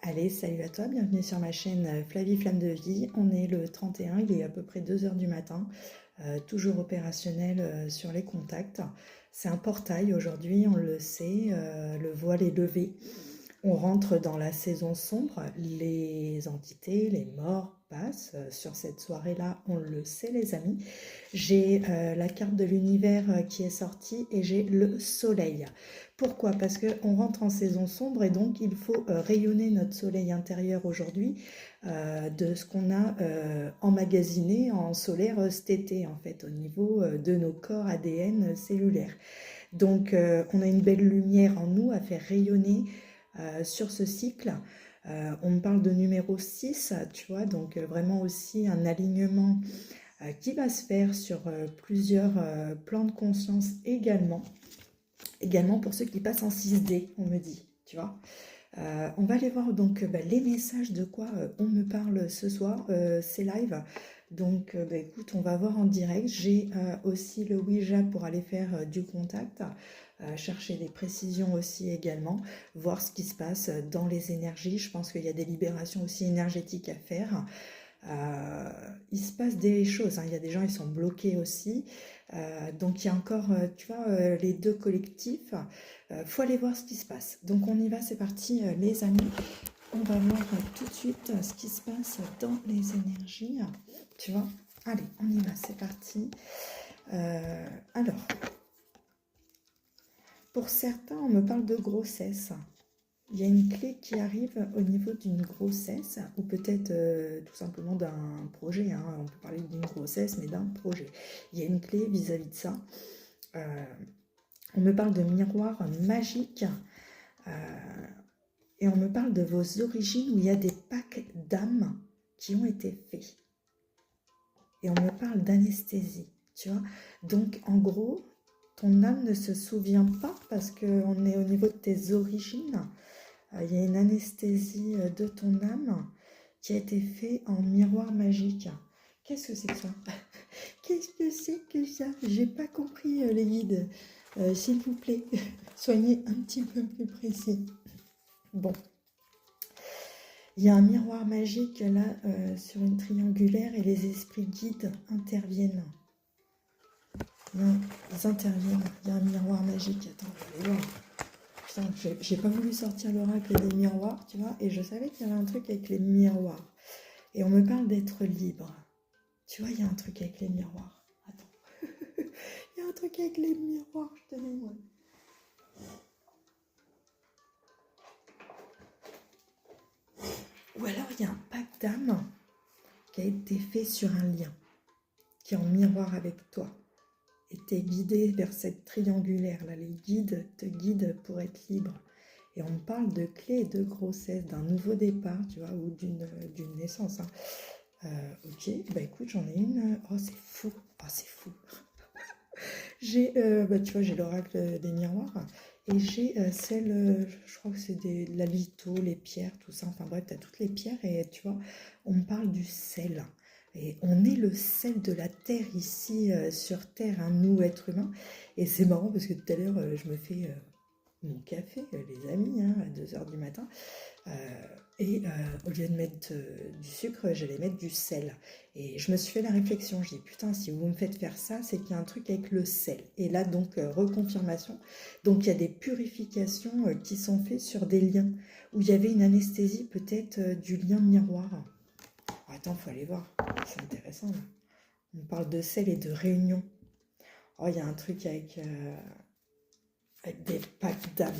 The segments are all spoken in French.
Allez, salut à toi, bienvenue sur ma chaîne Flavie Flamme de Vie. On est le 31, il est à peu près 2 heures du matin, toujours opérationnel sur les contacts. C'est un portail aujourd'hui, on le sait, le voile est levé. On rentre dans la saison sombre, les entités, les morts passent sur cette soirée-là, on le sait les amis. J'ai la carte de l'univers qui est sortie et j'ai le soleil. Pourquoi? Parce qu'on rentre en saison sombre et donc il faut rayonner notre soleil intérieur aujourd'hui de ce qu'on a emmagasiné en solaire cet été en fait au niveau de nos corps ADN cellulaires. Donc on a une belle lumière en nous à faire rayonner sur ce cycle. On me parle de numéro 6, tu vois, donc vraiment aussi un alignement qui va se faire sur plusieurs plans de conscience également. Également pour ceux qui passent en 6D, on me dit, tu vois. On va aller voir donc les messages de quoi on me parle ce soir, c'est live. Donc écoute, on va voir en direct. J'ai aussi le Ouija pour aller faire du contact, chercher des précisions aussi également, voir ce qui se passe dans les énergies. Je pense qu'il y a des libérations aussi énergétiques à faire. Il se passe des choses, hein. Il y a des gens qui sont bloqués aussi. Donc il y a encore, tu vois, les deux collectifs. Faut aller voir ce qui se passe. Donc on y va, c'est parti les amis. On va voir tout de suite ce qui se passe dans les énergies. Tu vois? Allez, on y va, c'est parti. Alors, pour certains, on me parle de grossesse. Il y a une clé qui arrive au niveau d'une grossesse, ou peut-être tout simplement d'un projet, hein. On peut parler d'une grossesse, mais d'un projet. Il y a une clé vis-à-vis de ça. On me parle de miroir magique, et on me parle de vos origines où il y a des packs d'âmes qui ont été faits. Et on me parle d'anesthésie, tu vois. Donc, en gros, ton âme ne se souvient pas parce qu'on est au niveau de tes origines. Il y a une anesthésie de ton âme qui a été faite en miroir magique. Qu'est-ce que c'est que ça? Qu'est-ce que c'est que ça? J'ai pas compris les guides. S'il vous plaît, soyez un petit peu plus précis. Bon. Il y a un miroir magique là sur une triangulaire et les esprits guides interviennent. Ils interviennent. Il y a un miroir magique. Attends, on va aller voir. Putain, j'ai pas voulu sortir l'oracle des miroirs, tu vois, et je savais qu'il y avait un truc avec les miroirs. Et on me parle d'être libre. Tu vois, il y a un truc avec les miroirs. Attends. Il y a un truc avec les miroirs, je te dis, moi. Ou alors, il y a un pacte d'âme qui a été fait sur un lien, qui est en miroir avec toi. Et t'es guidé vers cette triangulaire là. Les guides te guident pour être libre. Et on me parle de clé et de grossesse, d'un nouveau départ, tu vois, ou d'une naissance. Hein. Ok, bah écoute, j'en ai une. Oh, c'est fou. Oh, c'est fou. J'ai, tu vois, j'ai l'oracle des miroirs. Et j'ai celle, je crois que c'est la litho, les pierres, tout ça. Enfin bref, tu as toutes les pierres et tu vois, on me parle du sel. Et on est le sel de la terre ici sur terre, hein, nous êtres humains. Et c'est marrant parce que tout à l'heure, je me fais mon café, les amis, hein, à 2 heures du matin. Au lieu de mettre du sucre, j'allais mettre du sel. Et je me suis fait la réflexion, je dis putain, si vous me faites faire ça, c'est qu'il y a un truc avec le sel. Et là donc, reconfirmation. Donc il y a des purifications qui sont faites sur des liens, où il y avait une anesthésie peut-être du lien miroir. Oh, attends, faut aller voir, c'est intéressant là. On parle de sel et de réunion. Oh, il y a un truc avec des packs d'âme.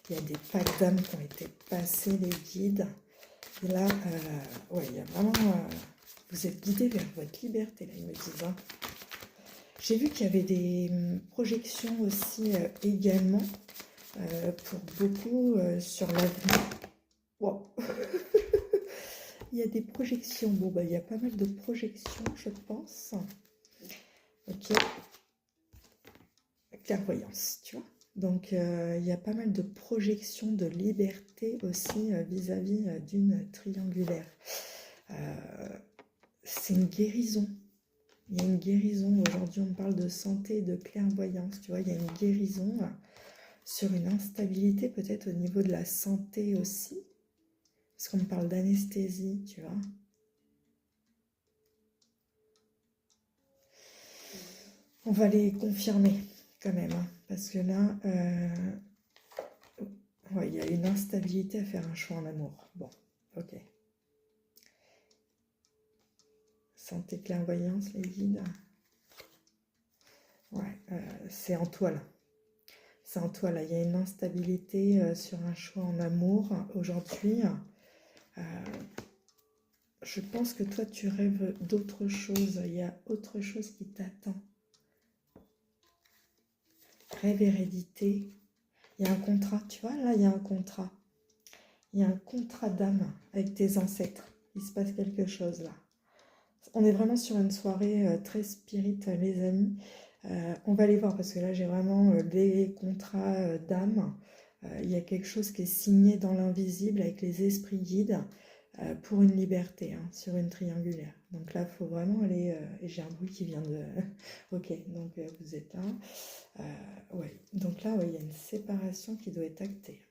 Il y a des packs d'âmes qui ont été passés, les guides. Et là, ouais, il y a vraiment... vous êtes guidés vers votre liberté, là, ils me disent. Hein. J'ai vu qu'il y avait des projections aussi également, pour beaucoup, sur l'avenir. Wow. Il y a des projections. Bon, bah, il y a pas mal de projections, je pense. Ok. Clairvoyance, tu vois. Donc, il y a pas mal de projections de liberté aussi vis-à-vis d'une triangulaire. C'est une guérison. Il y a une guérison. Aujourd'hui, on parle de santé et de clairvoyance. Tu vois, il y a une guérison sur une instabilité peut-être au niveau de la santé aussi. Parce qu'on me parle d'anesthésie, tu vois. On va les confirmer quand même, hein, parce que là, ouais, il y a une instabilité à faire un choix en amour. Bon, ok. Santé, clairvoyance, les guides. Ouais, c'est en toi là. C'est en toi là. Il y a une instabilité sur un choix en amour aujourd'hui. Je pense que toi, tu rêves d'autre chose. Il y a autre chose qui t'attend. Rêve hérédité. Il y a un contrat, tu vois, là, il y a un contrat. Il y a un contrat d'âme avec tes ancêtres. Il se passe quelque chose là. On est vraiment sur une soirée très spirit, les amis. On va les voir parce que là, j'ai vraiment des contrats d'âme. Il y a quelque chose qui est signé dans l'invisible avec les esprits guides pour une liberté, hein, sur une triangulaire. Donc là, il faut vraiment aller... et j'ai un bruit qui vient de... ok, donc vous êtes là. Ouais. Donc là, ouais, il y a une séparation qui doit être actée.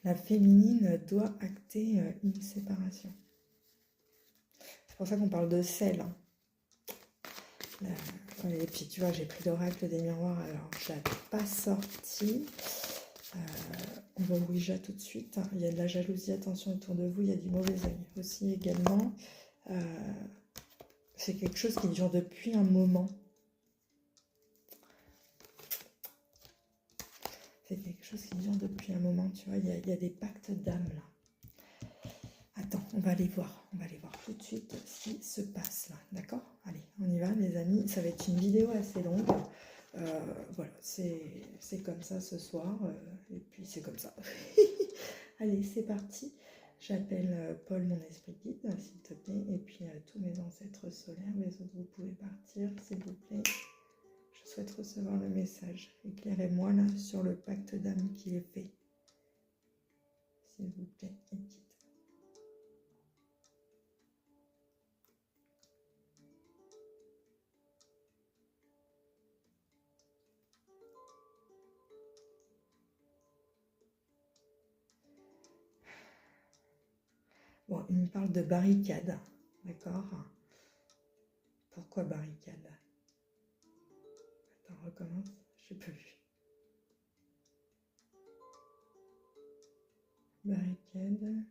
La féminine doit acter une séparation. C'est pour ça qu'on parle de sel. Hein. Et puis tu vois, j'ai pris l'oracle des miroirs, alors je ne l'ai pas sorti. On va au Ouija tout de suite. Il y a de la jalousie, attention autour de vous, il y a du mauvais œil aussi également. C'est quelque chose qui dure depuis un moment. C'est quelque chose qui dure depuis un moment, tu vois, il y a des pactes d'âme là. Attends, on va aller voir tout de suite ce qui se passe là, d'accord? Allez, on y va les amis, ça va être une vidéo assez longue. Voilà, c'est comme ça ce soir, et puis c'est comme ça. Allez, c'est parti. J'appelle Paul, mon esprit guide, s'il te plaît, et puis tous mes ancêtres solaires, les autres, vous pouvez partir, s'il vous plaît. Je souhaite recevoir le message. Éclairez-moi là sur le pacte d'âme qui est fait. S'il vous plaît, et quitte. Bon, il me parle de barricade, d'accord? Pourquoi barricade? Attends, recommence, j'ai pas vu. Barricade.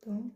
Dans.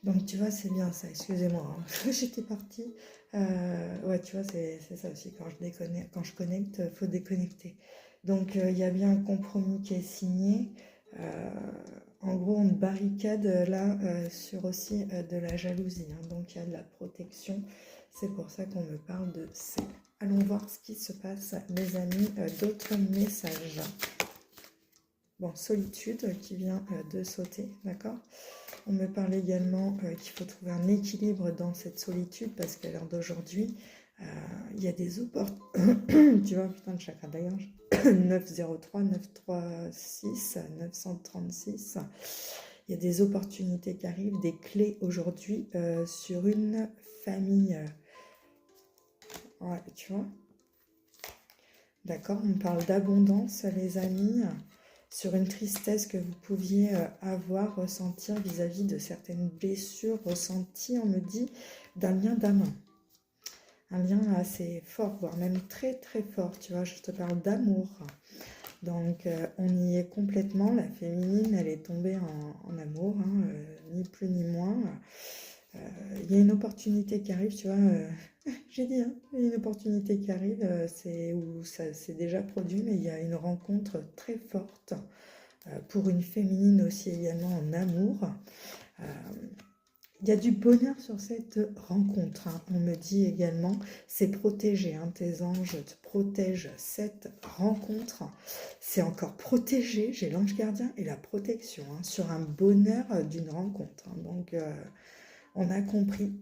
Donc tu vois, c'est bien ça, excusez-moi, hein. J'étais partie. Ouais, tu vois, c'est ça aussi, quand je connecte, il faut déconnecter. Donc il y a bien un compromis qui est signé. En gros, on barricade là sur aussi de la jalousie, hein. Donc il y a de la protection. C'est pour ça qu'on me parle de ça. Allons voir ce qui se passe, les amis. D'autres messages. Bon, solitude qui vient de sauter, d'accord? On me parle également qu'il faut trouver un équilibre dans cette solitude parce qu'à l'heure d'aujourd'hui, il y a des opportunités. Tu vois, putain de chakra de la gorge. 903, 936, 936. Il y a des opportunités qui arrivent, des clés aujourd'hui sur une famille. Ouais, tu vois. D'accord, on parle d'abondance, les amis, sur une tristesse que vous pouviez avoir, ressentir vis-à-vis de certaines blessures ressenties, on me dit, d'un lien d'âme. Un lien assez fort, voire même très très fort, tu vois, je te parle d'amour. Donc on y est complètement, la féminine, elle est tombée en amour, hein, ni plus ni moins. Il y a une opportunité qui arrive, tu vois, j'ai dit, hein, il y a une opportunité qui arrive, c'est où ça s'est déjà produit, mais il y a une rencontre très forte pour une féminine aussi également en amour. Il y a du bonheur sur cette rencontre, hein. On me dit également, c'est protégé, hein, tes anges te protègent cette rencontre. C'est encore protégé, j'ai l'ange gardien et la protection, hein, sur un bonheur d'une rencontre, hein. Donc, on a compris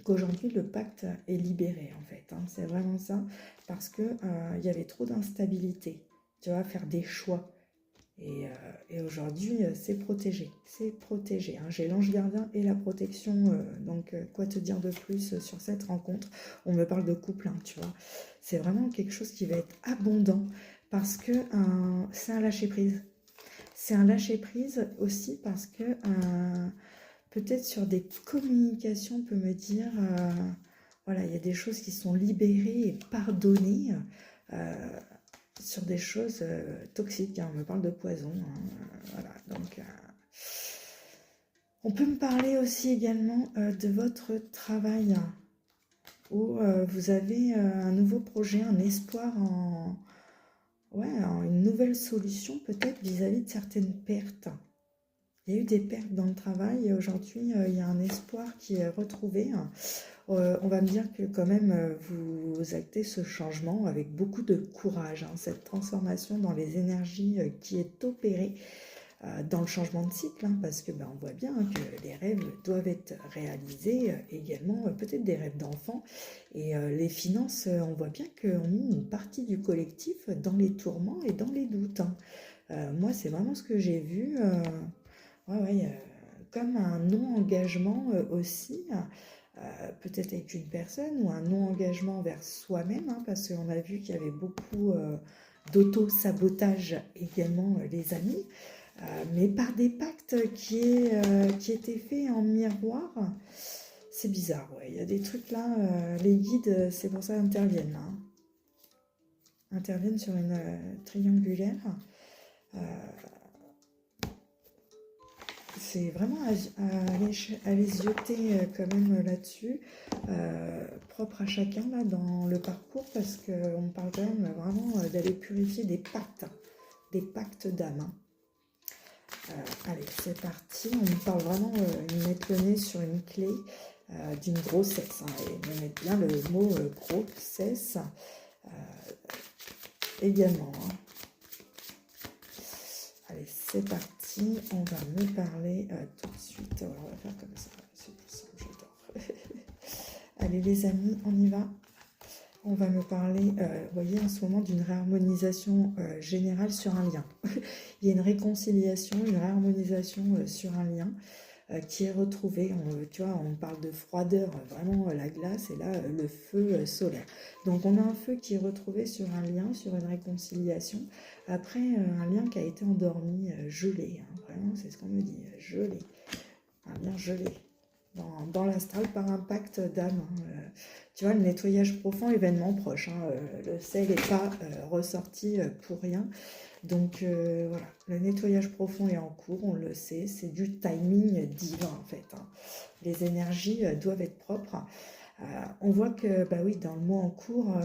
qu'aujourd'hui, le pacte est libéré, en fait, hein. C'est vraiment ça, parce que il y avait trop d'instabilité. Tu vas faire des choix. Et aujourd'hui, c'est protégé, hein. J'ai l'ange gardien et la protection, donc quoi te dire de plus sur cette rencontre? On me parle de couple, hein, tu vois. C'est vraiment quelque chose qui va être abondant parce que c'est un lâcher-prise. C'est un lâcher-prise aussi parce que peut-être sur des communications, on peut me dire, voilà, il y a des choses qui sont libérées et pardonnées. euh, sur des choses toxiques, hein. On me parle de poison, hein. Voilà, donc on peut me parler aussi également de votre travail, hein, où vous avez un nouveau projet, un espoir ouais, en une nouvelle solution peut-être vis-à-vis de certaines pertes. Il y a eu des pertes dans le travail et aujourd'hui il y a un espoir qui est retrouvé, hein. On va me dire que quand même vous actez ce changement avec beaucoup de courage, hein, cette transformation dans les énergies qui est opérée dans le changement de cycle, hein, parce que ben, on voit bien, hein, que les rêves doivent être réalisés, également peut-être des rêves d'enfants, et les finances, on voit bien qu'on mis une partie du collectif dans les tourments et dans les doutes, hein. Moi, c'est vraiment ce que j'ai vu, ouais, ouais, comme un non-engagement aussi, peut-être avec une personne ou un non-engagement vers soi-même, hein, parce qu'on a vu qu'il y avait beaucoup d'auto-sabotage également, les amis, mais par des pactes qui étaient faits en miroir. C'est bizarre, ouais. Il y a des trucs là, les guides, c'est pour ça interviennent là, hein. Interviennent sur une triangulaire. Euh, c'est vraiment à aller zioter quand même là-dessus, propre à chacun là dans le parcours, parce qu'on parle quand même vraiment d'aller purifier des pactes d'âme, hein. Allez, c'est parti. On nous parle vraiment de mettre le nez sur une clé d'une grossesse, hein, et on met bien le mot grossesse également, hein. Allez, c'est parti. On va me parler tout de suite. Alors, on va faire comme ça. C'est plus simple, j'adore. Allez, les amis, on y va. On va me parler, vous voyez, en ce moment, d'une réharmonisation générale sur un lien. Il y a une réconciliation, une réharmonisation sur un lien qui est retrouvé. Tu vois, on parle de froideur, vraiment la glace, et là, le feu solaire. Donc, on a un feu qui est retrouvé sur un lien, sur une réconciliation, après un lien qui a été endormi, gelé, hein. Vraiment, c'est ce qu'on me dit, gelé. Un lien gelé dans l'astral par un pacte d'âme, hein. Tu vois, le nettoyage profond, événement proche, hein. Le sel n'est pas ressorti pour rien. Donc voilà, le nettoyage profond est en cours, on le sait, c'est du timing divin en fait, hein. Les énergies doivent être propres. On voit que, bah oui, dans le mois en cours,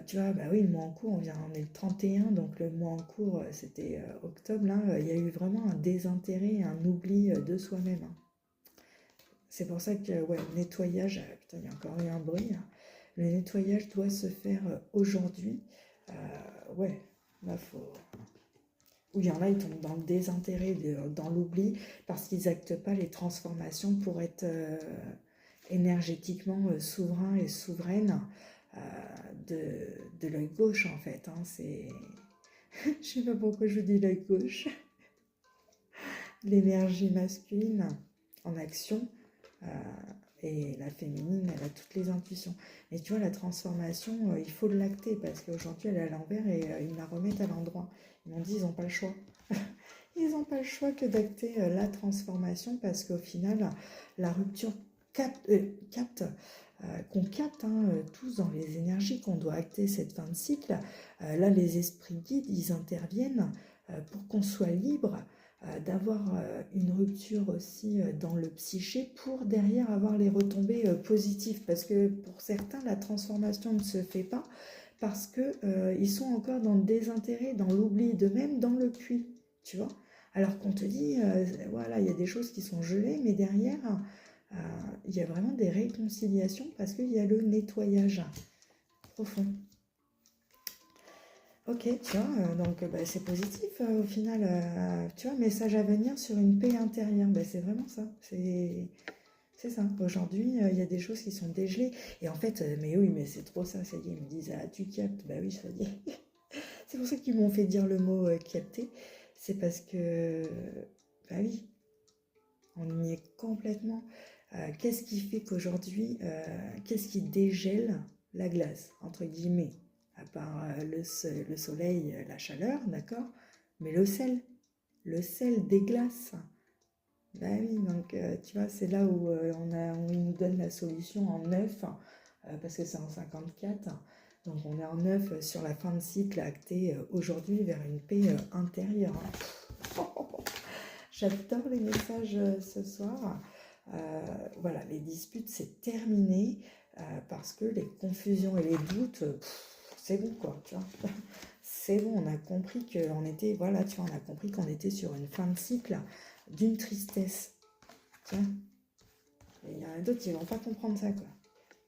tu vois, bah oui, le mois en cours, on est le 31, donc le mois en cours, c'était octobre, là, il y a eu vraiment un désintérêt, un oubli de soi-même, hein. C'est pour ça que, ouais, le nettoyage, putain, il y a encore eu un bruit, hein. Le nettoyage doit se faire aujourd'hui. Ouais, là, faut... Ou il y en a, ils tombent dans le désintérêt, dans l'oubli, parce qu'ils n'actent pas les transformations pour être énergétiquement souverain et souveraine euh, de l'œil gauche, en fait, hein. C'est... Je sais pas pourquoi je vous dis l'œil gauche. L'énergie masculine en action, euh, et la féminine, elle a toutes les intuitions. Mais tu vois, la transformation, il faut l'acter parce qu'aujourd'hui, elle est à l'envers et ils la remettent à l'endroit. Ils m'ont dit, ils n'ont pas le choix. Ils n'ont pas le choix que d'acter la transformation parce qu'au final, la rupture capte, qu'on capte, hein, tous dans les énergies, qu'on doit acter cette fin de cycle. Là, les esprits guides, ils interviennent pour qu'on soit libre d'avoir une rupture aussi dans le psyché pour derrière avoir les retombées positives. Parce que pour certains, la transformation ne se fait pas parce qu'ils sont encore dans le désintérêt, dans l'oubli d'eux-mêmes, dans le puits, tu vois. Alors qu'on te dit, voilà, il y a des choses qui sont gelées, mais derrière, euh, il y a vraiment des réconciliations parce qu'il y a le nettoyage profond. Ok, tu vois, donc bah, c'est positif au final, tu vois, message à venir sur une paix intérieure, bah, c'est vraiment ça, c'est ça. Aujourd'hui, il y a des choses qui sont dégelées, et en fait, mais oui, mais c'est trop ça, ça y est, ils me disent, ah, tu captes, bah oui, ça y est. C'est pour ça qu'ils m'ont fait dire le mot capter, c'est parce que, bah oui, on y est complètement. Qu'est-ce qui fait qu'aujourd'hui, qu'est-ce qui dégèle la glace, entre guillemets, à part le soleil, la chaleur, d'accord, mais le sel déglace. Bah oui, donc tu vois, c'est là où, où ils nous donnent la solution en neuf, parce que c'est en 54. Donc on est en neuf sur la fin de cycle acté aujourd'hui vers une paix intérieure. J'adore les messages ce soir. Voilà, les disputes, c'est terminé parce que les confusions et les doutes, c'est bon quoi, tu vois. C'est bon, on a compris qu'on était, voilà, tu vois, on a compris qu'on était sur une fin de cycle d'une tristesse. Tiens, et il y en a d'autres qui vont pas comprendre ça, quoi.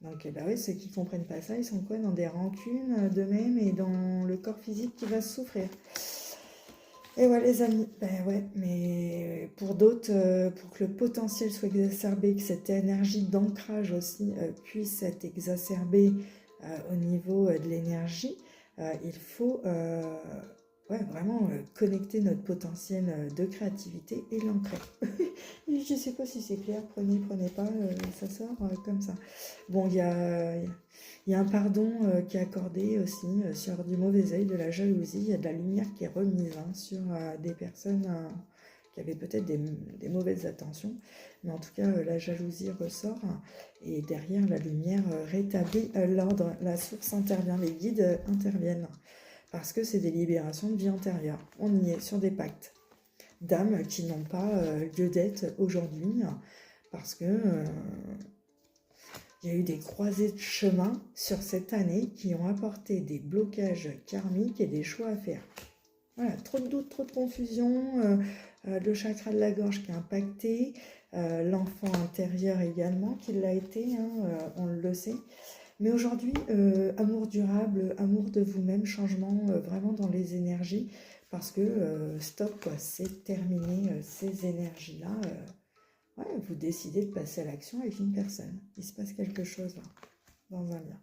Donc, bah oui, ceux qui comprennent pas ça, ils sont quoi? Dans des rancunes d'eux-mêmes et dans le corps physique qui va souffrir. Et ouais, les amis, ben ouais, mais pour d'autres, pour que le potentiel soit exacerbé, que cette énergie d'ancrage aussi puisse être exacerbée au niveau de l'énergie, il faut ouais, vraiment connecter notre potentiel de créativité et l'ancrer. Je ne sais pas si c'est clair, prenez pas, ça sort comme ça. Bon, il y a un pardon qui est accordé aussi sur du mauvais œil, de la jalousie, il y a de la lumière qui est remise hein, sur des personnes qui avaient peut-être des mauvaises attentions, mais en tout cas la jalousie ressort et derrière la lumière rétablit l'ordre, la source intervient, les guides interviennent, parce que c'est des libérations de vie antérieure. On y est sur des pactes d'âmes qui n'ont pas lieu d'être aujourd'hui, parce que il y a eu des croisées de chemin sur cette année qui ont apporté des blocages karmiques et des choix à faire. Voilà, trop de doutes, trop de confusion, le chakra de la gorge qui est impacté, l'enfant intérieur également qui l'a été, hein, on le sait. Mais aujourd'hui, amour durable, amour de vous-même, changement vraiment dans les énergies, parce que stop, quoi, c'est terminé, ces énergies-là. Ouais, vous décidez de passer à l'action avec une personne. Il se passe quelque chose là, dans un lien.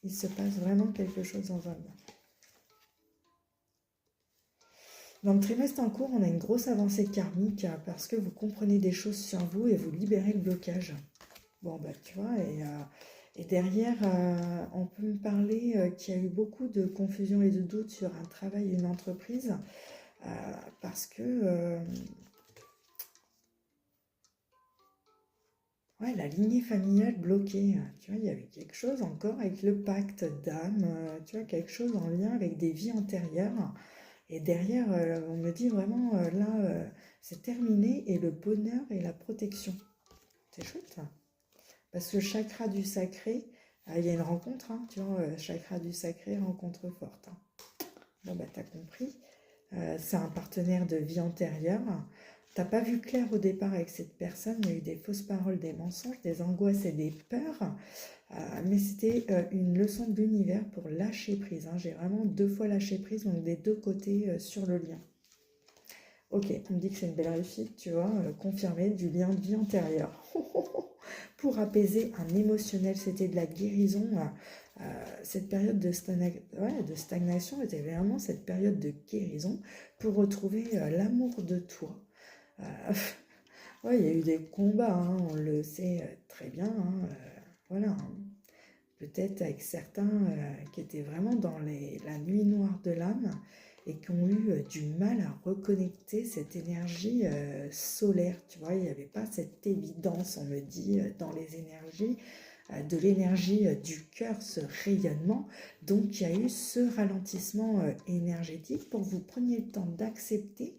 Il se passe vraiment quelque chose dans un lien. Dans le trimestre en cours, on a une grosse avancée karmique parce que vous comprenez des choses sur vous et vous libérez le blocage. Bon, bah tu vois, et derrière, on peut me parler qu'il y a eu beaucoup de confusion et de doutes sur un travail, une entreprise, parce que ouais, la lignée familiale bloquée, tu vois, il y avait quelque chose encore avec le pacte d'âme, tu vois, quelque chose en lien avec des vies antérieures. Et derrière, on me dit vraiment, là, c'est terminé et le bonheur et la protection. C'est chouette, ça. Parce que chakra du sacré, il y a une rencontre, hein, tu vois, chakra du sacré, rencontre forte. Hein. Bon, bah, t'as compris. C'est un partenaire de vie antérieure. T'as pas vu clair au départ avec cette personne, il y a eu des fausses paroles, des mensonges, des angoisses et des peurs, mais c'était une leçon de l'univers pour lâcher prise. Hein. J'ai vraiment 2 fois lâché prise, donc des 2 côtés sur le lien. Ok, on me dit que c'est une belle réussite, tu vois, confirmé du lien de vie antérieur. Pour apaiser un émotionnel, c'était de la guérison. Cette période de stagnation était vraiment cette période de guérison pour retrouver l'amour de toi. Euh, ouais, il y a eu des combats, hein, on le sait très bien. Hein, voilà, hein. Peut-être avec certains qui étaient vraiment dans la nuit noire de l'âme et qui ont eu du mal à reconnecter cette énergie solaire. Tu vois, il n'y avait pas cette évidence, on me dit, dans les énergies, de l'énergie du cœur, ce rayonnement. Donc, il y a eu ce ralentissement énergétique pour que vous preniez le temps d'accepter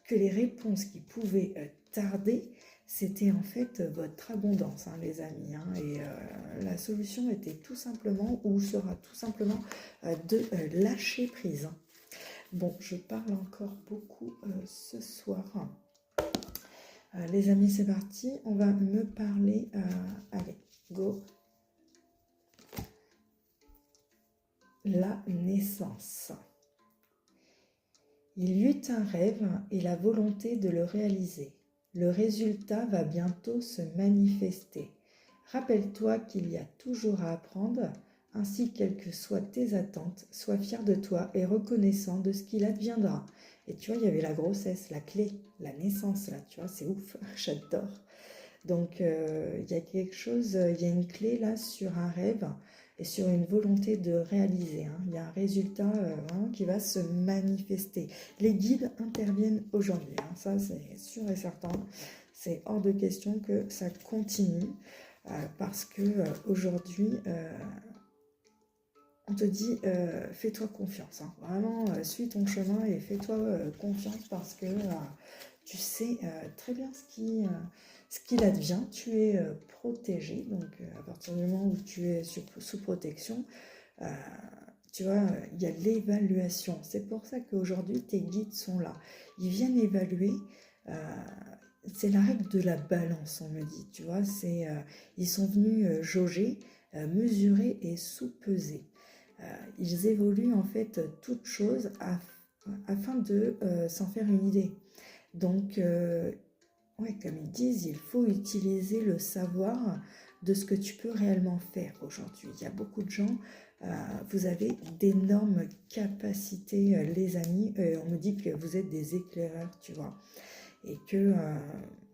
que les réponses qui pouvaient tarder, c'était en fait votre abondance, hein, les amis. Hein, et la solution était tout simplement, ou sera tout simplement, de lâcher prise. Hein. Bon, je parle encore beaucoup ce soir. Les amis, c'est parti. On va me parler... allez, go. La naissance. Il y eut un rêve et la volonté de le réaliser. Le résultat va bientôt se manifester. Rappelle-toi qu'il y a toujours à apprendre, ainsi quelles que soient tes attentes, sois fier de toi et reconnaissant de ce qu'il adviendra. Et tu vois, il y avait la grossesse, la clé, la naissance, là, tu vois, c'est ouf, j'adore. Donc, il y a quelque chose, il y a une clé là sur un rêve et sur une volonté de réaliser, hein. Il y a un résultat vraiment qui va se manifester. Les guides interviennent aujourd'hui, hein. Ça c'est sûr et certain. C'est hors de question que ça continue parce que aujourd'hui, on te dit fais-toi confiance, hein. Vraiment, suis ton chemin et fais-toi confiance parce que tu sais très bien ce qu'il advient. Tu es protégé, donc à partir du moment où tu es sous protection, euh, tu vois, il y a l'évaluation. C'est pour ça qu'aujourd'hui, tes guides sont là. Ils viennent évaluer. C'est la règle de la balance, on me dit. Tu vois, ils sont venus jauger, mesurer et sous-peser. Ils évoluent en fait toutes choses afin de s'en faire une idée. Donc, ouais, comme ils disent, il faut utiliser le savoir de ce que tu peux réellement faire aujourd'hui. Il y a beaucoup de gens, vous avez d'énormes capacités, les amis. On me dit que vous êtes des éclaireurs, tu vois. Et que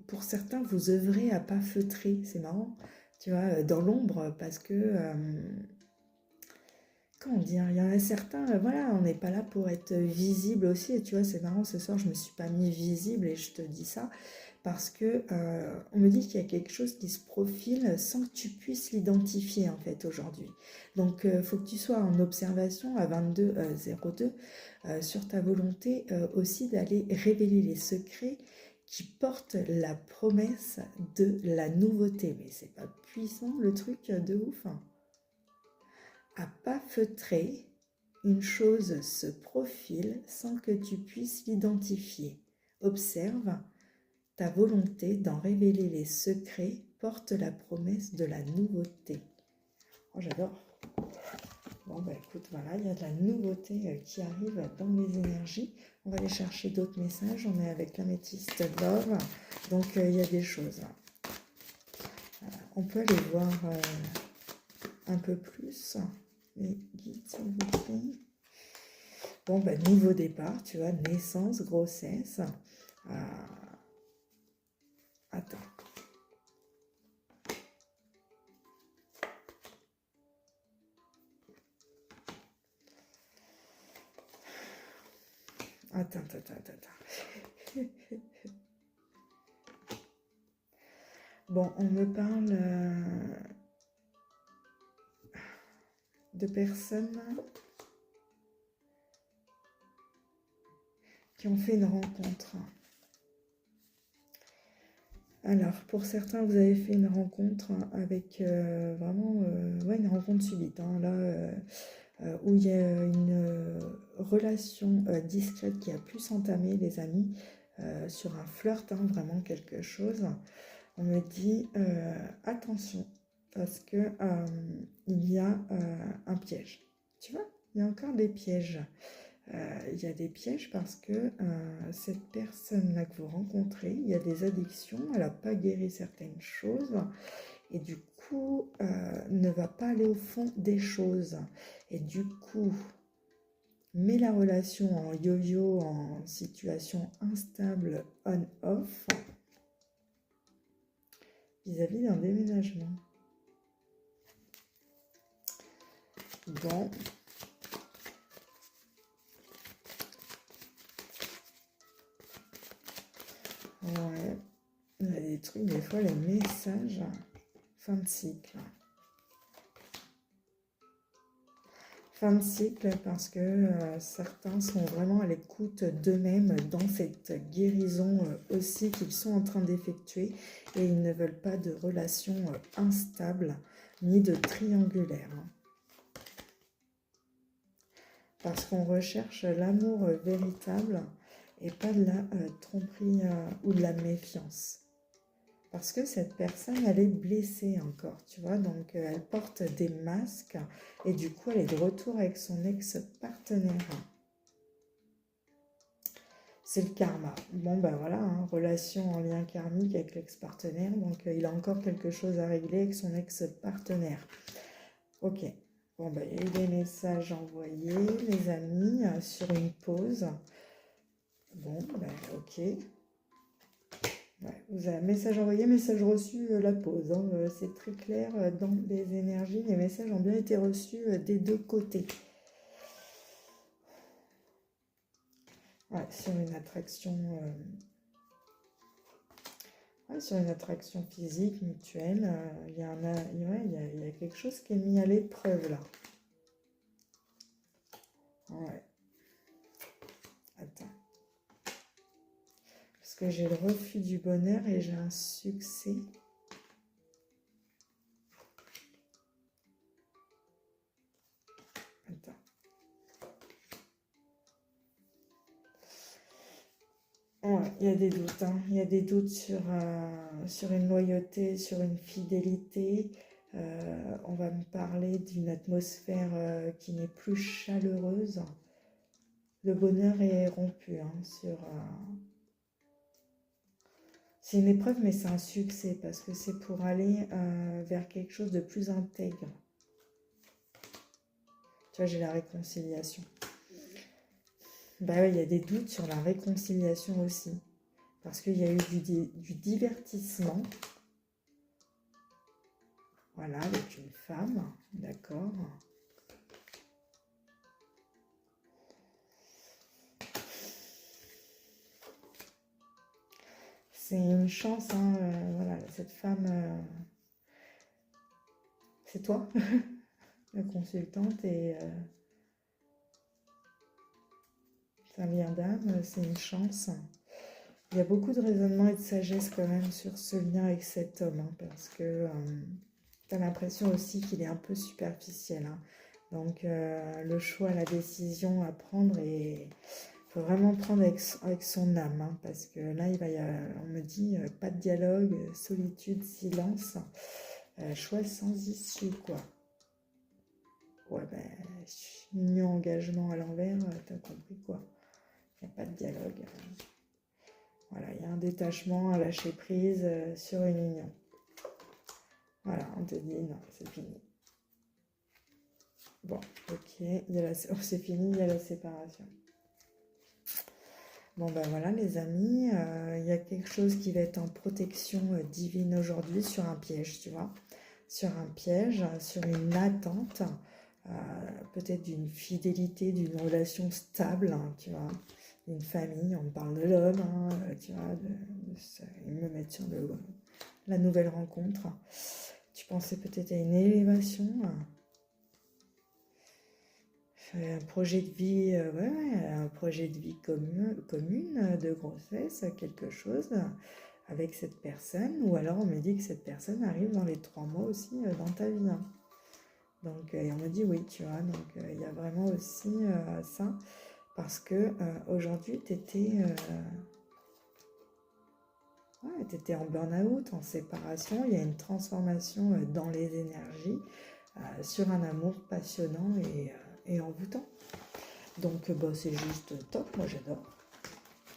pour certains, vous œuvrez à pas feutrer. C'est marrant, tu vois, dans l'ombre, parce que... comment dire, il y en a certains, voilà, on n'est pas là pour être visible aussi. Et tu vois, c'est marrant, ce soir, je ne me suis pas mis visible et je te dis ça parce que on me dit qu'il y a quelque chose qui se profile sans que tu puisses l'identifier en fait aujourd'hui. Donc, il faut que tu sois en observation à 22h02 sur ta volonté aussi d'aller révéler les secrets qui portent la promesse de la nouveauté. Mais c'est pas puissant le truc de ouf, hein. À pas feutrer, une chose se profile sans que tu puisses l'identifier. Observe, ta volonté d'en révéler les secrets porte la promesse de la nouveauté. Oh, j'adore. Bon, bah écoute, voilà, il y a de la nouveauté qui arrive dans les énergies. On va aller chercher d'autres messages. On est avec l'améthyste Love. Donc, il y a des choses. On peut aller voir un peu plus. Les guides, s'il vous plaît. Bon, bah, nouveau départ, tu vois, naissance, grossesse. Attends. Attends. Bon, on me parle de personnes qui ont fait une rencontre. Alors, pour certains, vous avez fait une rencontre avec vraiment ouais, une rencontre subite, hein, là, où il y a une relation discrète qui a pu s'entamer, les amis, sur un flirt, hein, vraiment quelque chose. On me dit attention, parce que il y a un piège. Tu vois, il y a encore des pièges. Il y a des pièges parce que cette personne-là que vous rencontrez, il y a des addictions, elle n'a pas guéri certaines choses et du coup ne va pas aller au fond des choses. Et du coup, met la relation en yo-yo, en situation instable on-off vis-à-vis d'un déménagement. Bon. Ouais, il y a des trucs, des fois, les messages, fin de cycle. Fin de cycle parce que certains sont vraiment à l'écoute d'eux-mêmes dans cette guérison aussi qu'ils sont en train d'effectuer et ils ne veulent pas de relation instable ni de triangulaire. parce qu'on recherche l'amour véritable et pas de la tromperie ou de la méfiance. Parce que cette personne, elle est blessée encore, tu vois, donc elle porte des masques et du coup, elle est de retour avec son ex-partenaire. C'est le karma. Bon, ben voilà, hein, relation en lien karmique avec l'ex-partenaire, donc il a encore quelque chose à régler avec son ex-partenaire. Ok. Bon, ben il y a eu des messages envoyés, les amis, sur une pause. Bon, ben ok. Ouais, vous avez un message envoyé, message reçu, la pause. Hein. C'est très clair dans les énergies. Les messages ont bien été reçus des deux côtés. Ouais, sur une attraction, sur une attraction physique, mutuelle, il y a il y a quelque chose qui est mis à l'épreuve là. Ouais. Attends. Parce que j'ai le refus du bonheur et j'ai un succès. Attends. Ouais, il y a des doutes, hein. Il y a des doutes sur une loyauté, sur une fidélité. On va me parler d'une atmosphère qui n'est plus chaleureuse. Le bonheur est rompu, hein, c'est une épreuve, mais c'est un succès parce que c'est pour aller vers quelque chose de plus intègre. Tu vois, j'ai la réconciliation. Bah oui, il y a des doutes sur la réconciliation aussi. Parce qu'il y a eu du divertissement. Voilà, avec une femme, d'accord. C'est une chance, hein, voilà, cette femme, c'est toi, la consultante, et ça vient d'âme, c'est une chance. Il y a beaucoup de raisonnement et de sagesse quand même sur ce lien avec cet homme, hein, parce que tu as l'impression aussi qu'il est un peu superficiel. Hein. Donc le choix, la décision à prendre, et il faut vraiment prendre avec son âme, hein, parce que là, on me dit pas de dialogue, solitude, silence, choix sans issue, quoi. Ouais, ben, union, engagement à l'envers, t'as compris quoi. Il n'y a pas de dialogue. Voilà, il y a un détachement, un lâcher prise sur une union. Voilà, on te dit non, c'est fini. Bon, ok, c'est fini, il y a la séparation. Bon ben voilà les amis, il y a quelque chose qui va être en protection divine aujourd'hui sur un piège, tu vois. Sur un piège, sur une attente, peut-être d'une fidélité, d'une relation stable, hein, tu vois. D'une famille, on parle de l'homme, hein, tu vois, ils me mettent sur la nouvelle rencontre. Tu pensais peut-être à une élévation, un projet de vie, un projet de vie commune, de grossesse, quelque chose avec cette personne, ou alors on me dit que cette personne arrive dans les 3 mois aussi dans ta vie. Hein. Donc, et on me dit oui, tu vois, donc il y a vraiment aussi ça, parce que aujourd'hui, tu étais en burn-out, en séparation, il y a une transformation dans les énergies, sur un amour passionnant et envoûtant. Donc bah, c'est juste top, moi j'adore.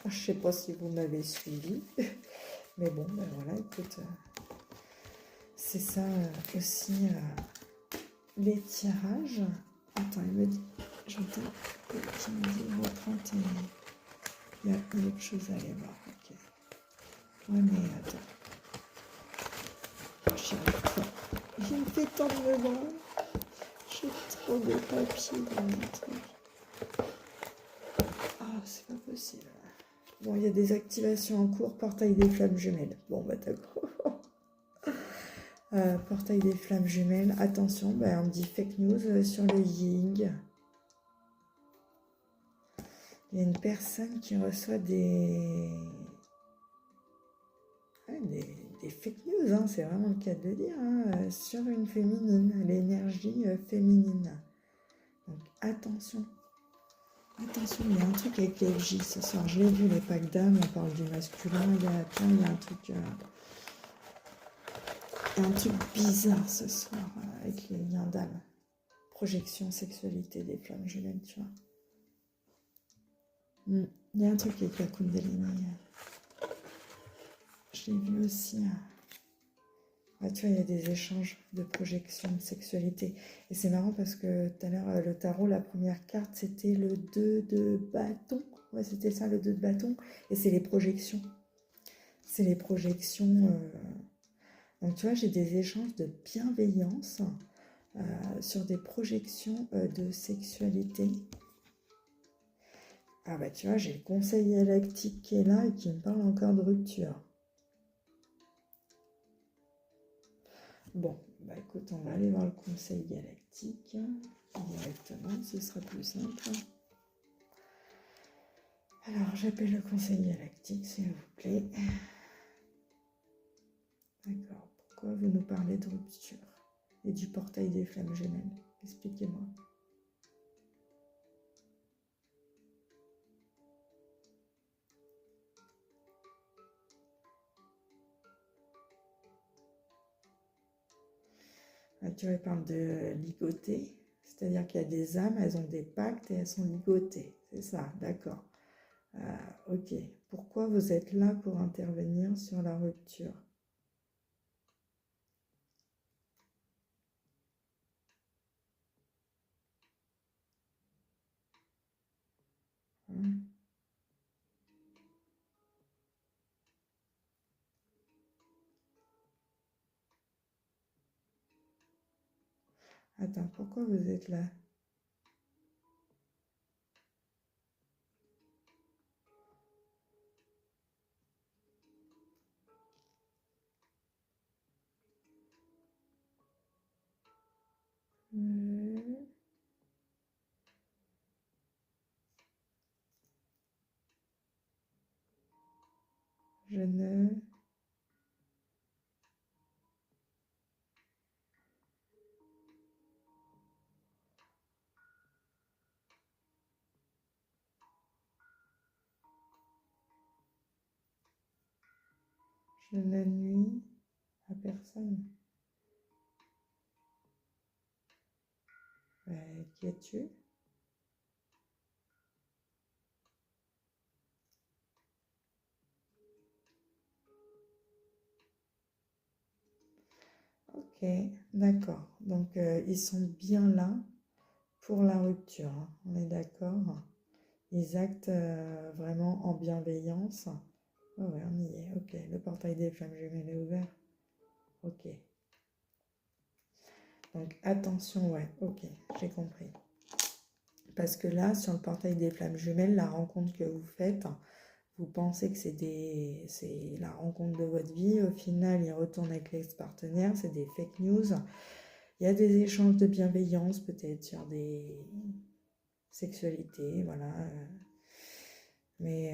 Je sais pas si vous m'avez suivi, mais bon, ben voilà, écoute, c'est ça aussi les tirages. Attends, il me dit, j'entends qu'il me dit votre 31. Il y a une autre chose à aller voir, ok. Ouais, mais attends. J'y arrive pas. Il me fait tant de me voir. J'ai trop de papier dans mon truc. Ah, c'est pas possible. Bon, il y a des activations en cours, portail des flammes jumelles. Bon, bah d'accord. Portail des flammes jumelles. Attention, bah, on me dit fake news sur le Ying. Il y a une personne qui reçoit des fake news, hein, c'est vraiment le cas de le dire, hein, sur une féminine, l'énergie féminine. Donc attention. Attention, il y a un truc avec les FJ ce soir. Je l'ai vu, les packs d'âmes, on parle du masculin. Il y a un truc bizarre ce soir avec les liens d'âme. Projection, sexualité des flammes jumelles, tu vois. Il y a un truc avec la Kundalini. Je l'ai vu aussi. Ouais, tu vois, il y a des échanges de projection, de sexualité. Et c'est marrant parce que tout à l'heure, le tarot, la première carte, c'était le 2 de bâton. Ouais, c'était ça, le 2 de bâton. Et c'est les projections. C'est les projections. Donc, tu vois, j'ai des échanges de bienveillance sur des projections de sexualité. Ah bah, tu vois, j'ai le conseil galactique qui est là et qui me parle encore de rupture. Bon, bah écoute, on va aller voir le conseil galactique directement, ce sera plus simple. Alors, j'appelle le conseil galactique, s'il vous plaît. D'accord, pourquoi vous nous parlez de rupture et du portail des flammes jumelles? Expliquez-moi. Ah, tu vois, il parle de ligoter, c'est-à-dire qu'il y a des âmes, elles ont des pactes et elles sont ligotées. C'est ça, d'accord. Ok, pourquoi vous êtes là pour intervenir sur la rupture? Hein? Attends, pourquoi vous êtes là? Je ne... Je ne nuis à personne. Qui es-tu? Ok, d'accord. Donc, ils sont bien là pour la rupture, hein. On est d'accord? Ils actent vraiment en bienveillance. Oh ouais, on y est. Ok, le portail des flammes jumelles est ouvert. Ok. Donc, attention, ouais. Ok, j'ai compris. Parce que là, sur le portail des flammes jumelles, la rencontre que vous faites, vous pensez que c'est la rencontre de votre vie. Au final, il retourne avec l'ex-partenaire. C'est des fake news. Il y a des échanges de bienveillance, peut-être sur des sexualités, voilà. Mais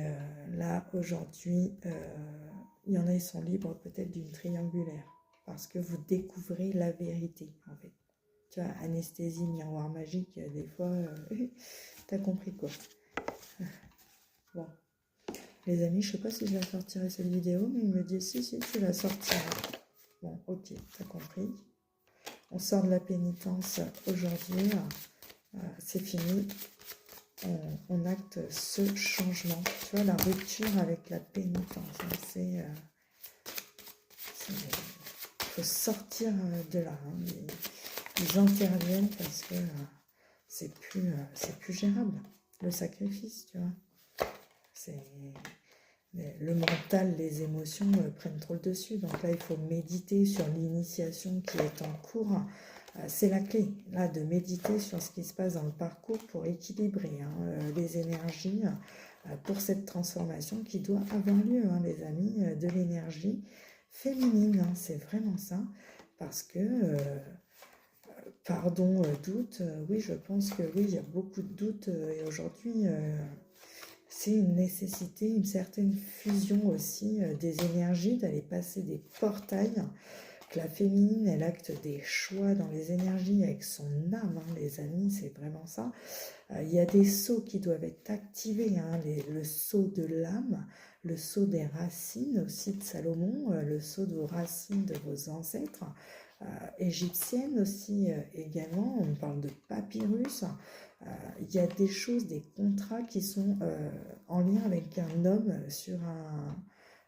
là, aujourd'hui, il y en a, ils sont libres peut-être d'une triangulaire. Parce que vous découvrez la vérité, en fait. Tu vois, anesthésie, miroir magique, des fois, t'as compris quoi. Bon. Les amis, je sais pas si je la sortirai cette vidéo, mais ils me disent si, tu la sortiras. Bon, ok, t'as compris. On sort de la pénitence aujourd'hui. C'est fini. On acte ce changement. Tu vois, la rupture avec la pénitence. Il faut sortir de là. Hein. Ils interviennent parce que c'est plus gérable. Le sacrifice, tu vois. Le mental, les émotions prennent trop le dessus. Donc là, il faut méditer sur l'initiation qui est en cours. C'est la clé, là, de méditer sur ce qui se passe dans le parcours pour équilibrer les énergies pour cette transformation qui doit avoir lieu, les amis, de l'énergie féminine. C'est vraiment ça. Parce que, pardon, doute, oui, je pense que oui, il y a beaucoup de doutes. Et aujourd'hui, c'est une nécessité, une certaine fusion aussi des énergies, d'aller passer des portails Donc la féminine, elle acte des choix dans les énergies avec son âme, hein, les amis, c'est vraiment ça. Il y a des sceaux qui doivent être activés, hein, le sceau de l'âme, le sceau des racines aussi de Salomon, le sceau de vos racines de vos ancêtres, égyptiennes aussi également, on parle de papyrus. Il y a des choses, des contrats qui sont en lien avec un homme sur un...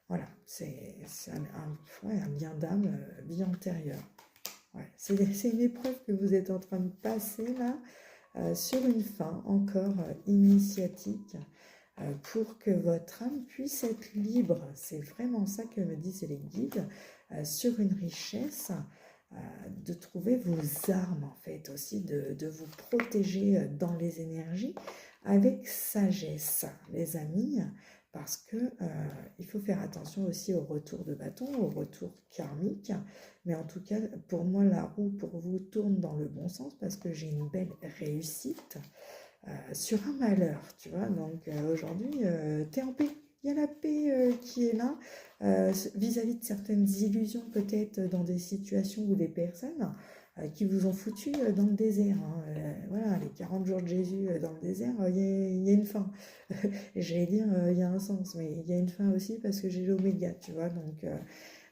Voilà, c'est un lien d'âme, vie antérieure. Ouais, c'est une épreuve que vous êtes en train de passer là, sur une fin encore initiatique, pour que votre âme puisse être libre. C'est vraiment ça que me disent les guides, sur une richesse, de trouver vos armes en fait, aussi de vous protéger dans les énergies avec sagesse, les amis, parce que il faut faire attention aussi au retour de bâton, au retour karmique. Mais en tout cas, pour moi, la roue pour vous tourne dans le bon sens parce que j'ai une belle réussite sur un malheur, tu vois. Donc aujourd'hui, t'es en paix. Il y a la paix qui est là vis-à-vis de certaines illusions, peut-être dans des situations ou des personnes qui vous ont foutu dans le désert. Hein. Voilà, les 40 jours de Jésus dans le désert, il y a une fin. J'allais dire, il y a un sens, mais il y a une fin aussi parce que j'ai l'oméga, tu vois. Donc,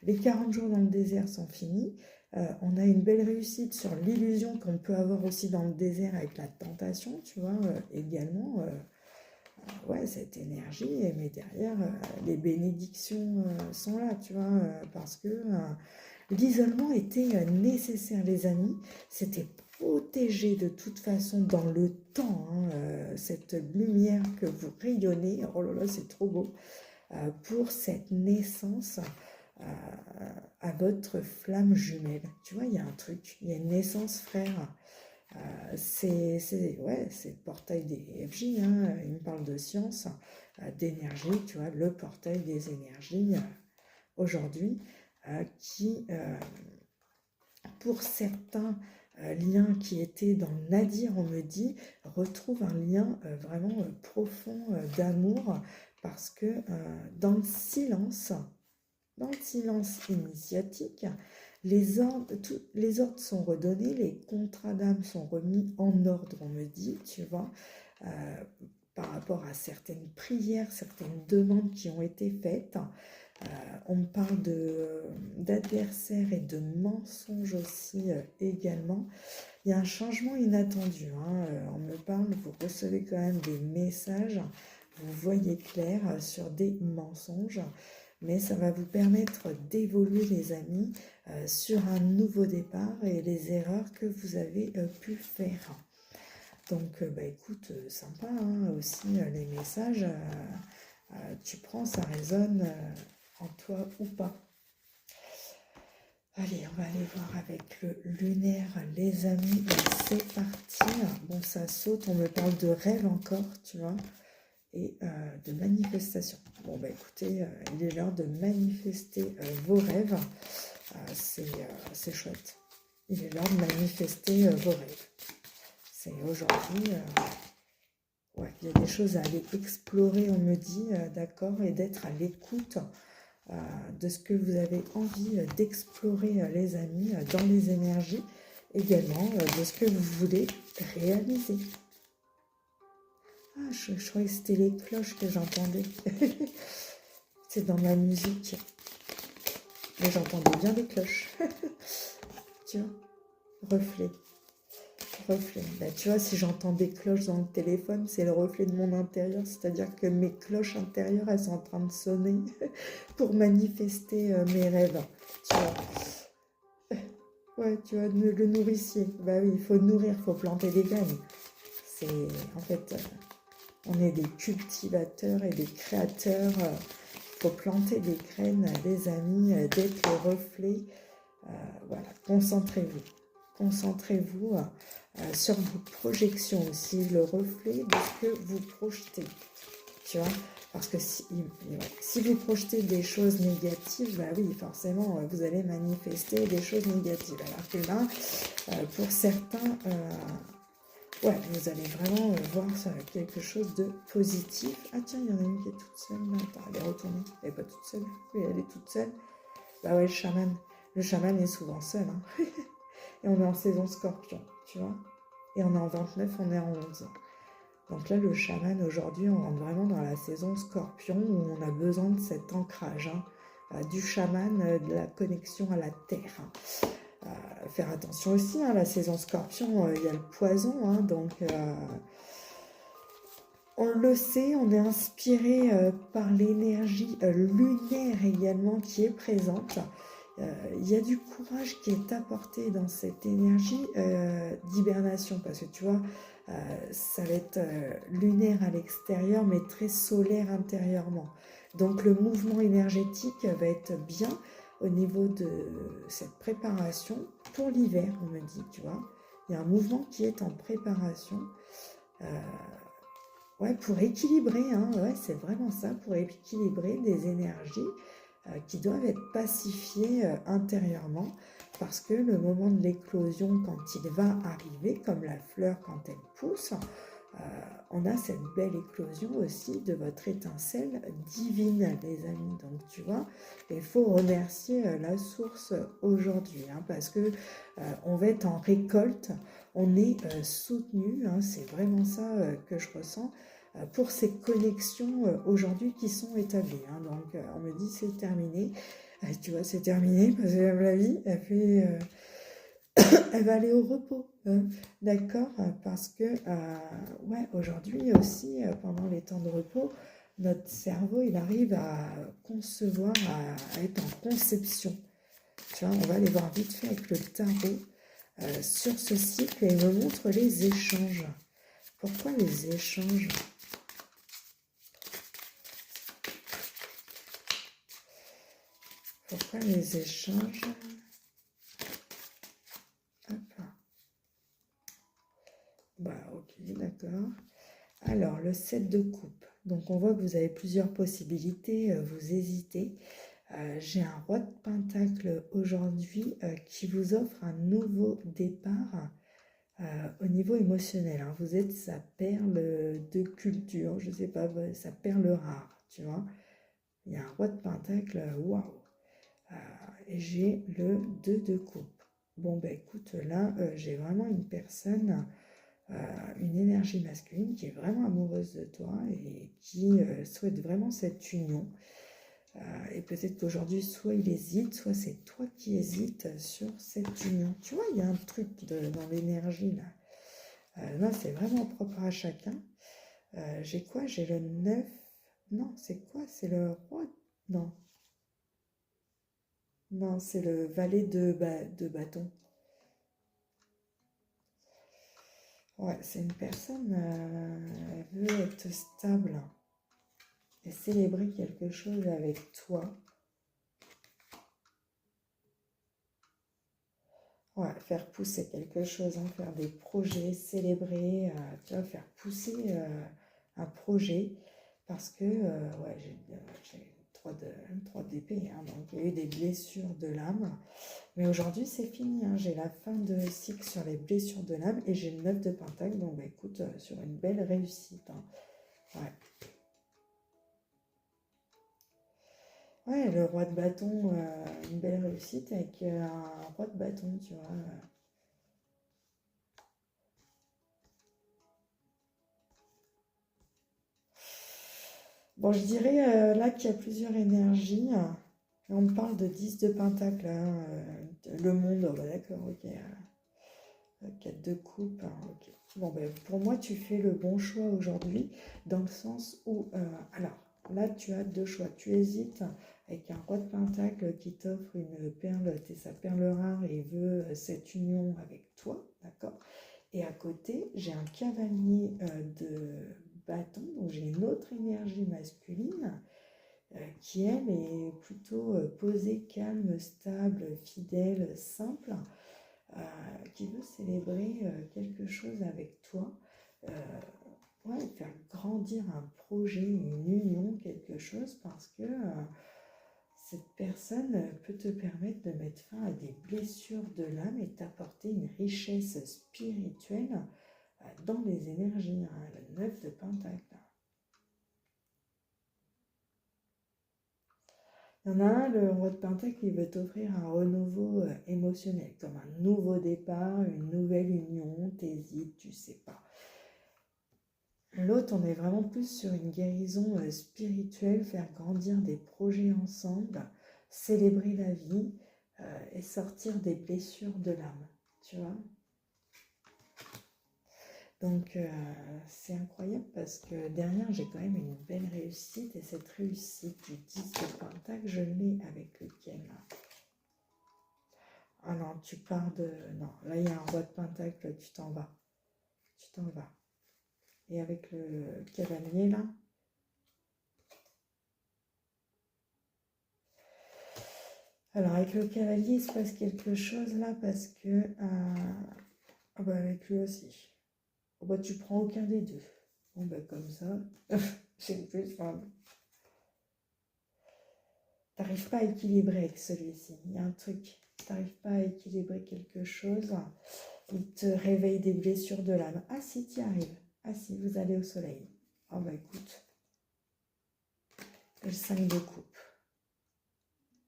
les 40 jours dans le désert sont finis. On a une belle réussite sur l'illusion qu'on peut avoir aussi dans le désert avec la tentation, tu vois, également. Ouais, cette énergie, mais derrière, les bénédictions sont là, tu vois, parce que l'isolement était nécessaire, les amis. C'était protégé de toute façon dans le temps, hein, cette lumière que vous rayonnez, oh là là, c'est trop beau, pour cette naissance à votre flamme jumelle. Tu vois, il y a un truc, il y a une naissance frère. Ouais, c'est le portail des FJ, hein, il me parle de science, d'énergie, tu vois, le portail des énergies aujourd'hui, qui, pour certains liens qui étaient dans le Nadir, on me dit, retrouve un lien vraiment profond d'amour, parce que dans le silence initiatique, les ordres sont redonnés, les contrats d'âme sont remis en ordre, on me dit, tu vois, par rapport à certaines prières, certaines demandes qui ont été faites. On me parle d'adversaires et de mensonges aussi également. Il y a un changement inattendu, hein. On me parle, vous recevez quand même des messages, vous voyez clair sur des mensonges, mais ça va vous permettre d'évoluer, les amis, sur un nouveau départ et les erreurs que vous avez pu faire. Donc, bah, écoute, sympa, hein, aussi les messages, tu prends, ça résonne en toi ou pas. Allez, on va aller voir avec le lunaire, les amis, et c'est parti. Bon, ça saute, on me parle de rêve encore, tu vois, et de manifestation. Bon, bah écoutez, il est l'heure de manifester vos rêves. C'est chouette. Il est l'heure de manifester vos rêves. C'est aujourd'hui... ouais, il y a des choses à aller explorer, on me dit, d'accord, et d'être à l'écoute de ce que vous avez envie d'explorer, les amis, dans les énergies, également de ce que vous voulez réaliser. Ah, je croyais que c'était les cloches que j'entendais. C'est dans ma musique. Mais j'entendais bien les cloches. Tu vois, reflet. Bah, tu vois, si j'entends des cloches dans le téléphone, c'est le reflet de mon intérieur, c'est-à-dire que mes cloches intérieures, elles sont en train de sonner pour manifester mes rêves, tu vois. Ouais, tu vois, le nourricier, bah oui, il faut nourrir, il faut planter des graines. C'est, en fait, on est des cultivateurs et des créateurs, il faut planter des graines, les amis, d'être le reflet, voilà, concentrez-vous. Concentrez-vous sur vos projections aussi, le reflet de ce que vous projetez, tu vois, parce que si vous projetez des choses négatives, bah oui, forcément, vous allez manifester des choses négatives, alors que là, pour certains, ouais, vous allez vraiment voir quelque chose de positif. Ah tiens, il y en a une qui est toute seule, là. Attends, elle est retournée, elle n'est pas toute seule, oui, elle est toute seule, bah ouais, le Le chaman est souvent seul, hein. Et on est en saison scorpion, tu vois. Et on est en 29, on est en 11. Donc là, le chaman, aujourd'hui, on rentre vraiment dans la saison scorpion où on a besoin de cet ancrage, hein, du chaman, de la connexion à la terre, hein. Faire attention aussi, hein, la saison scorpion, il y a le poison, hein, donc on le sait, on est inspiré par l'énergie lunaire également qui est présente. Il y a du courage qui est apporté dans cette énergie d'hibernation, parce que tu vois, ça va être lunaire à l'extérieur, mais très solaire intérieurement. Donc le mouvement énergétique va être bien au niveau de cette préparation pour l'hiver, on me dit, tu vois. Il y a un mouvement qui est en préparation. Ouais, pour équilibrer, hein, ouais, c'est vraiment ça, pour équilibrer des énergies qui doivent être pacifiées intérieurement, parce que le moment de l'éclosion, quand il va arriver, comme la fleur quand elle pousse, on a cette belle éclosion aussi de votre étincelle divine, les amis. Donc, tu vois, il faut remercier la source aujourd'hui, hein, parce que on va être en récolte, on est soutenu, hein, c'est vraiment ça que je ressens, pour ces connexions aujourd'hui qui sont établies, hein. Donc, on me dit c'est terminé. Tu vois, c'est terminé parce que la vie, elle fait... elle va aller au repos, hein, d'accord? Parce que, ouais, aujourd'hui aussi, pendant les temps de repos, notre cerveau, il arrive à concevoir, à être en conception. Tu vois, on va aller voir vite fait avec le tarot sur ce cycle et il me montre les échanges. Pourquoi les échanges? Pourquoi les échanges? Hop. Bah, ok, d'accord. Alors, le 7 de coupe. Donc, on voit que vous avez plusieurs possibilités, vous hésitez. J'ai un roi de pentacle aujourd'hui qui vous offre un nouveau départ au niveau émotionnel, hein. Vous êtes sa perle de culture, je ne sais pas, sa perle rare, tu vois. Il y a un roi de pentacle, waouh. Et j'ai le 2 de coupe. Bon, ben écoute, là, j'ai vraiment une personne, une énergie masculine qui est vraiment amoureuse de toi et qui souhaite vraiment cette union. Et peut-être qu'aujourd'hui, soit il hésite, soit c'est toi qui hésites sur cette union. Tu vois, il y a un truc dans l'énergie là. Là, c'est vraiment propre à chacun. J'ai quoi? J'ai le 9. Non, c'est quoi? C'est le roi? Non. Non, c'est le valet de bâton. Ouais, c'est une personne, elle veut être stable et célébrer quelque chose avec toi. Ouais, faire pousser quelque chose, hein, faire des projets, célébrer, tu vois, faire pousser un projet. Parce que, ouais, j'ai 3 d'épée, hein, donc il y a eu des blessures de l'âme. Mais aujourd'hui, c'est fini, hein, j'ai la fin de cycle sur les blessures de l'âme et j'ai le 9 de pentacle. Donc, bah, écoute, sur une belle réussite, hein. Ouais. Ouais, le roi de bâton, une belle réussite avec un roi de bâton, tu vois. Bon, je dirais là qu'il y a plusieurs énergies. On me parle de 10 de pentacle, hein, le monde, oh, bah, d'accord, ok. 4 de coupe, hein, ok. Bon, ben, pour moi, tu fais le bon choix aujourd'hui, dans le sens où, alors, là, tu as deux choix. Tu hésites avec un roi de pentacle qui t'offre une perle, t'es sa perle rare et veut cette union avec toi, d'accord? Et à côté, j'ai un cavalier de bâton, donc j'ai une autre énergie masculine qui, elle, est plutôt posée, calme, stable, fidèle, simple, qui veut célébrer quelque chose avec toi, ouais, faire grandir un projet, une union, quelque chose, parce que cette personne peut te permettre de mettre fin à des blessures de l'âme et t'apporter une richesse spirituelle dans les énergies, hein, le 9 de pentacle. Il y en a un, le roi de Pentacle, il veut t'offrir un renouveau émotionnel, comme un nouveau départ, une nouvelle union, t'hésites, tu sais pas. L'autre, on est vraiment plus sur une guérison spirituelle, faire grandir des projets ensemble, célébrer la vie et sortir des blessures de l'âme, tu vois. Donc, c'est incroyable parce que derrière, j'ai quand même une belle réussite. Et cette réussite du 10 de Pentacle, je l'ai avec lequel là. Ah non, tu pars de... Non, là, il y a un roi de Pentacle, tu t'en vas. Tu t'en vas. Et avec le cavalier, là. Alors, avec le cavalier, il se passe quelque chose, là, parce que... Ah bah, avec lui aussi. Oh bah, tu prends aucun des deux. Bon, bah, comme ça, c'est plus simple. T'arrives pas à équilibrer avec celui-ci. Il y a un truc. T'arrives pas à équilibrer quelque chose. Il te réveille des blessures de l'âme. Ah si, t'y arrives. Ah si, vous allez au soleil. Oh bah écoute. Le 5 de coupe.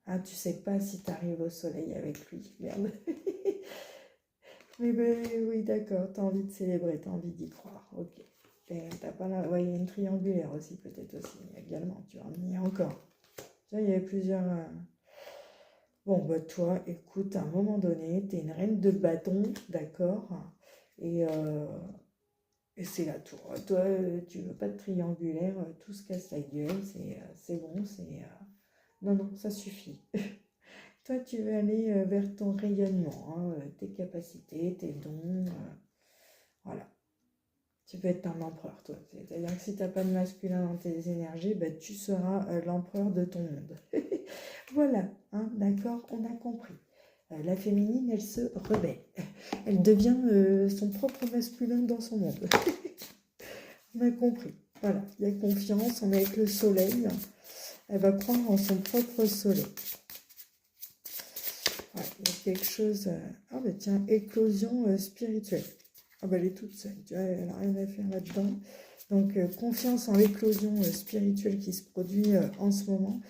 Ah, tu sais pas si t'arrives au soleil avec lui. Merde. Mais ben oui, d'accord. T'as envie de célébrer, t'as envie d'y croire. Ok. T'as pas là. Ouais, il y a une triangulaire aussi, peut-être aussi. Également, tu vois. Il y a encore. Tu vois, il y avait plusieurs. Bon, bah toi, écoute, à un moment donné, t'es une reine de bâton, d'accord? Et, euh, et c'est la tour. Toi, tu veux pas de triangulaire, tout se casse la gueule, c'est bon, Non, non, ça suffit. Toi, tu veux aller vers ton rayonnement, hein, tes capacités, tes dons, voilà. Tu peux être un empereur, toi. C'est-à-dire que si tu n'as pas de masculin dans tes énergies, bah, tu seras l'empereur de ton monde. Voilà, hein, d'accord, on a compris. La féminine, elle se rebelle. Elle devient son propre masculin dans son monde. On a compris. Voilà, il y a confiance, on est avec le soleil. Elle va prendre en son propre soleil. Ouais, il y a quelque chose... Ah bah tiens, éclosion spirituelle. Ah bah elle est toute seule, tu vois, elle n'a rien à faire là-dedans. Donc confiance en l'éclosion spirituelle qui se produit en ce moment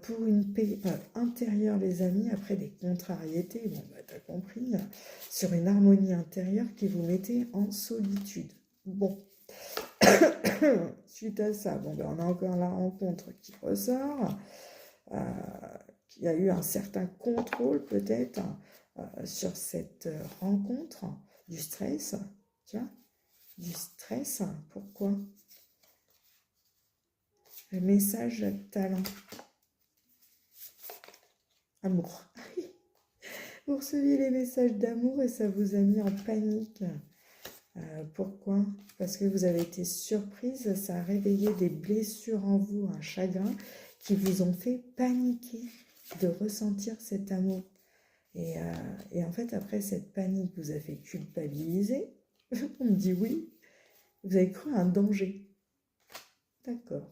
pour une paix intérieure, les amis, après des contrariétés, bon bah t'as compris, sur une harmonie intérieure qui vous mettait en solitude. Bon, suite à ça, bon ben on a encore la rencontre qui ressort. Il y a eu un certain contrôle peut-être sur cette rencontre, du stress, tu vois, du stress. Pourquoi? Le message talent, amour. Vous receviez les messages d'amour et ça vous a mis en panique. Pourquoi? Parce que vous avez été surprise, ça a réveillé des blessures en vous, un chagrin qui vous ont fait paniquer de ressentir cet amour. Et en fait, après cette panique vous a fait culpabiliser. On me dit oui, vous avez cru à un danger. D'accord.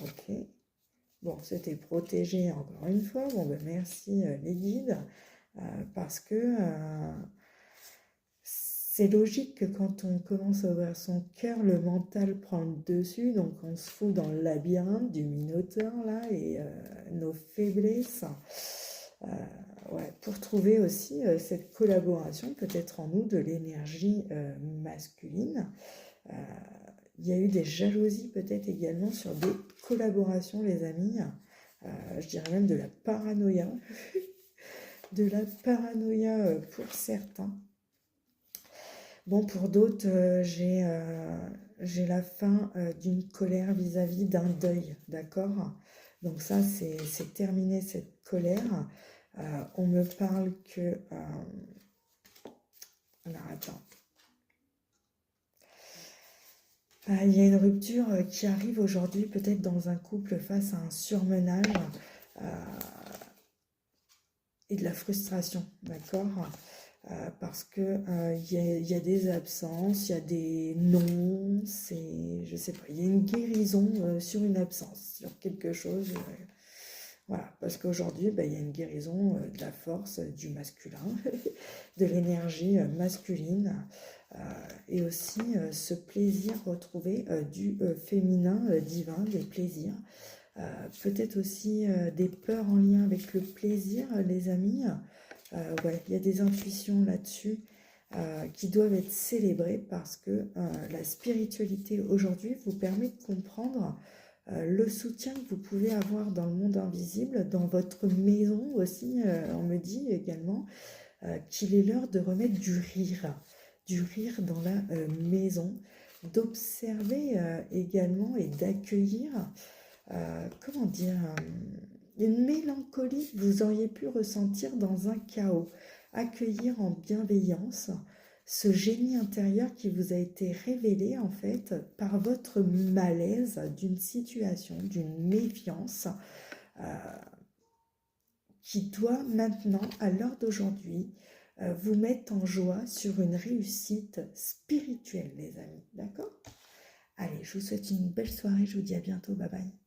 Ok. Bon, c'était protégé encore une fois. Bon, ben merci les guides. Parce que c'est logique que quand on commence à ouvrir son cœur, le mental prend le dessus. Donc on se fout dans le labyrinthe du Minotaure là et nos faiblesses. Ouais, pour trouver aussi cette collaboration peut-être en nous de l'énergie masculine. Il y a eu des jalousies peut-être également sur des collaborations, les amis. Je dirais même de la paranoïa. De la paranoïa pour certains. Bon, pour d'autres, j'ai la fin d'une colère vis-à-vis d'un deuil, d'accord? Donc ça, c'est terminé cette colère. On me parle que... alors, attends. Il y a une rupture qui arrive aujourd'hui, peut-être dans un couple face à un surmenage et de la frustration, d'accord? Parce que il y a des absences, il y a des non, je sais pas, il y a une guérison sur une absence, sur quelque chose. Voilà, parce qu'aujourd'hui, il y a une guérison de la force, du masculin, de l'énergie masculine, et aussi ce plaisir retrouvé du féminin divin, des plaisirs. Peut-être aussi des peurs en lien avec le plaisir, les amis. Ouais, il y a des intuitions là-dessus qui doivent être célébrées parce que la spiritualité aujourd'hui vous permet de comprendre le soutien que vous pouvez avoir dans le monde invisible, dans votre maison aussi, on me dit également qu'il est l'heure de remettre du rire dans la maison, d'observer également et d'accueillir, comment dire, une mélancolie que vous auriez pu ressentir dans un chaos, accueillir en bienveillance ce génie intérieur qui vous a été révélé en fait par votre malaise d'une situation, d'une méfiance qui doit maintenant, à l'heure d'aujourd'hui, vous mettre en joie sur une réussite spirituelle, les amis. D'accord? Allez, je vous souhaite une belle soirée, je vous dis à bientôt, bye bye.